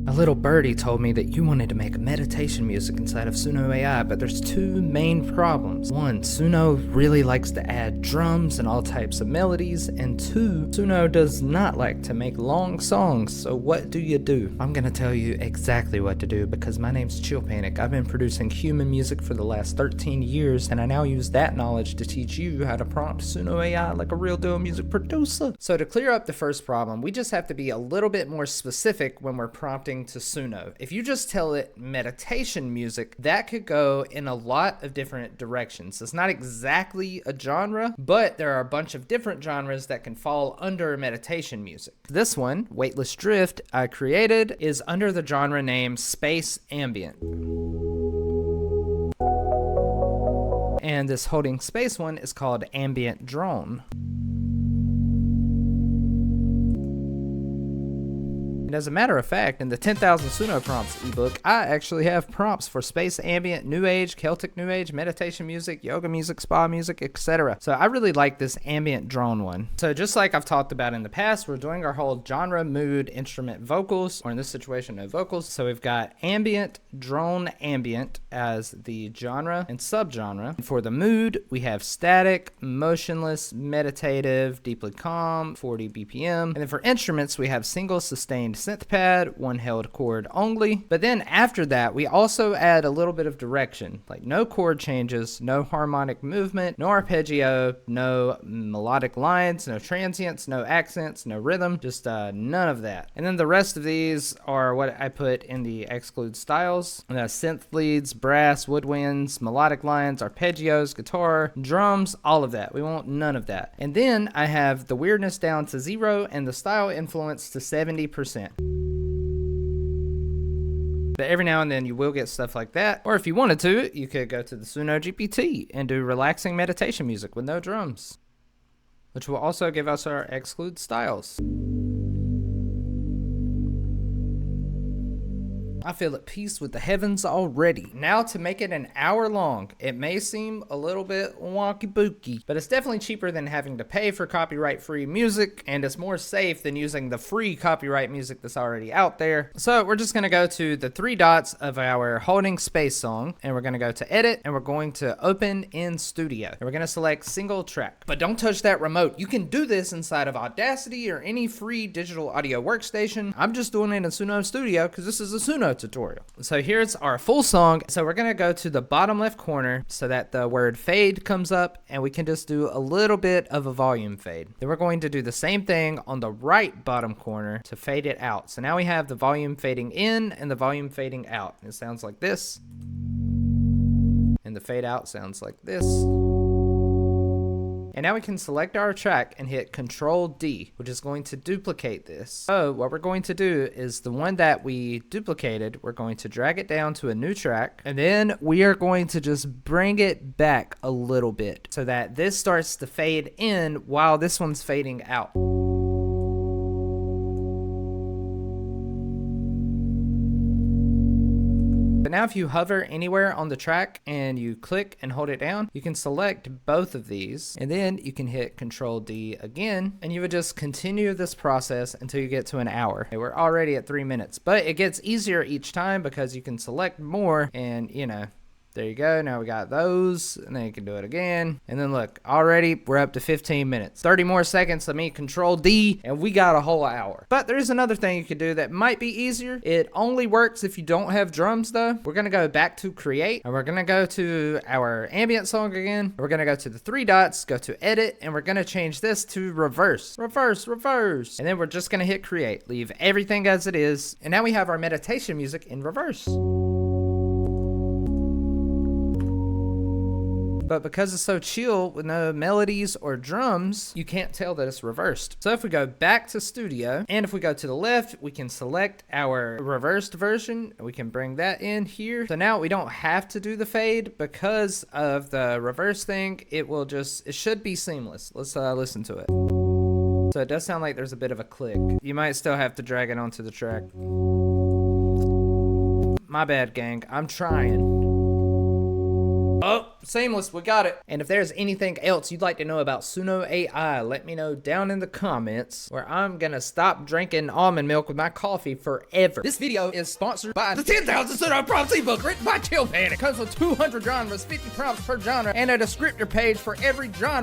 A little birdie told me that you wanted to make meditation music inside of Suno AI, but there's two main problems. One, Suno really likes to add drums and all types of melodies, and two, Suno does not like to make long songs, so what do you do? I'm gonna tell you exactly what to do because my name's ChillPanic. I've been producing human music for the last 13 years, and I now use that knowledge to teach you how to prompt Suno AI like a real deal music producer. So to clear up the first problem, we just have to be a little bit more specific when we're prompting to Suno. If you just tell it meditation music, that could go in a lot of different directions. It's not exactly a genre, but there are a bunch of different genres that can fall under meditation music. This one, Weightless Drift, I created, is under the genre name Space Ambient. And this holding space one is called Ambient Drone. As a matter of fact, in the 10,000 Suno Prompts ebook, I actually have prompts for space ambient, new age, Celtic new age, meditation music, yoga music, spa music, etc. So I really like this ambient drone one. So just like I've talked about in the past, we're doing our whole genre, mood, instrument, vocals, or in this situation, no vocals. So we've got ambient, drone, ambient as the genre and subgenre. For the mood, we have static, motionless, meditative, deeply calm, 40 BPM. And then for instruments, we have single, sustained synth pad, one held chord only. But then after that, we also add a little bit of direction, like no chord changes, no harmonic movement, no arpeggio, no melodic lines, no transients, no accents, no rhythm, just none of that. And then the rest of these are what I put in the Exclude Styles. Synth leads, brass, woodwinds, melodic lines, arpeggios, guitar, drums, all of that. We want none of that. And then I have the weirdness down to 0 and the style influence to 70%. But every now and then you will get stuff like that. Or if you wanted to, you could go to the Suno GPT and do relaxing meditation music with no drums, which will also give us our Exclude Styles. I feel at peace with the heavens already. Now to make it an hour long, it may seem a little bit wonky booky, but it's definitely cheaper than having to pay for copyright free music, and it's more safe than using the free copyright music that's already out there. So we're just gonna go to the 3 dots of our holding space song, and we're gonna go to edit, and we're going to open in studio. And we're gonna select single track, but don't touch that remote. You can do this inside of Audacity or any free digital audio workstation. I'm just doing it in Suno Studio because this is a Suno tutorial. So here's our full song. So we're gonna go to the bottom left corner so that the word fade comes up, and we can just do a little bit of a volume fade. Then we're going to do the same thing on the right bottom corner to fade it out. So now we have the volume fading in and the volume fading out. It sounds like this, and the fade out sounds like this. And now we can select our track and hit Control D, which is going to duplicate this. So what we're going to do is the one that we duplicated, we're going to drag it down to a new track, and then we are going to just bring it back a little bit so that this starts to fade in while this one's fading out. But now if you hover anywhere on the track and you click and hold it down, you can select both of these, and then you can hit Control D again, and you would just continue this process until you get to an hour. Okay, we're already at 3 minutes, but it gets easier each time because you can select more, and you know, there you go. Now we got those, and then you can do it again. And then look, already we're up to 15 minutes. 30 more seconds, let me Control D, and we got a whole hour. But there is another thing you could do that might be easier. It only works if you don't have drums though. We're gonna go back to create, and we're gonna go to our ambient song again. We're gonna go to the 3 dots, go to edit, and we're gonna change this to reverse. Reverse, reverse. And then we're just gonna hit create. Leave everything as it is. And now we have our meditation music in reverse. But because it's so chill with no melodies or drums, you can't tell that it's reversed. So if we go back to studio, and if we go to the left, we can select our reversed version. We can bring that in here. So now we don't have to do the fade because of the reverse thing. It should be seamless. Let's listen to it. So it does sound like there's a bit of a click. You might still have to drag it onto the track. My bad, gang. I'm trying. Oh, Seamless, we got it. And if there's anything else you'd like to know about Suno AI, let me know down in the comments, where I'm gonna stop drinking almond milk with my coffee forever. This video is sponsored by the 10,000 Suno Prompts ebook written by ChillPanic. It comes with 200 genres, 50 prompts per genre, and a descriptor page for every genre.